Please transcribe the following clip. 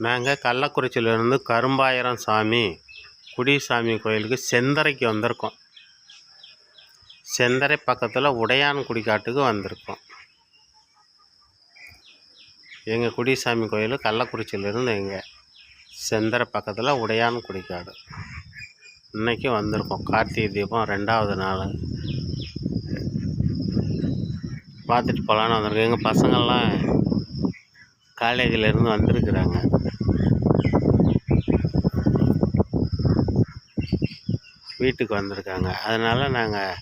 நாங்கள் கள்ளக்குறிச்சியிலேருந்து கரும்பாயிரம் சாமி குடிசாமி கோயிலுக்கு செந்தரைக்கு வந்திருக்கோம். செந்தரை பக்கத்தில் உடையான்குடி காட்டுக்கு வந்திருக்கோம். எங்கள் குடிசாமி கோயில் கள்ளக்குறிச்சியிலேருந்து செந்தரை பக்கத்தில் உடையான்குடி காடு. இன்றைக்கி வந்திருக்கோம். கார்த்திகை தீபம் 2வது நாள் பார்த்துட்டு போகலான்னு வந்திருக்கோம். எங்கள் பசங்கள்லாம் காலேஜிலேருந்து வந்திருக்குறாங்க. வீட்டுக்கு வந்திருக்காங்க. அதனால் நாங்கள்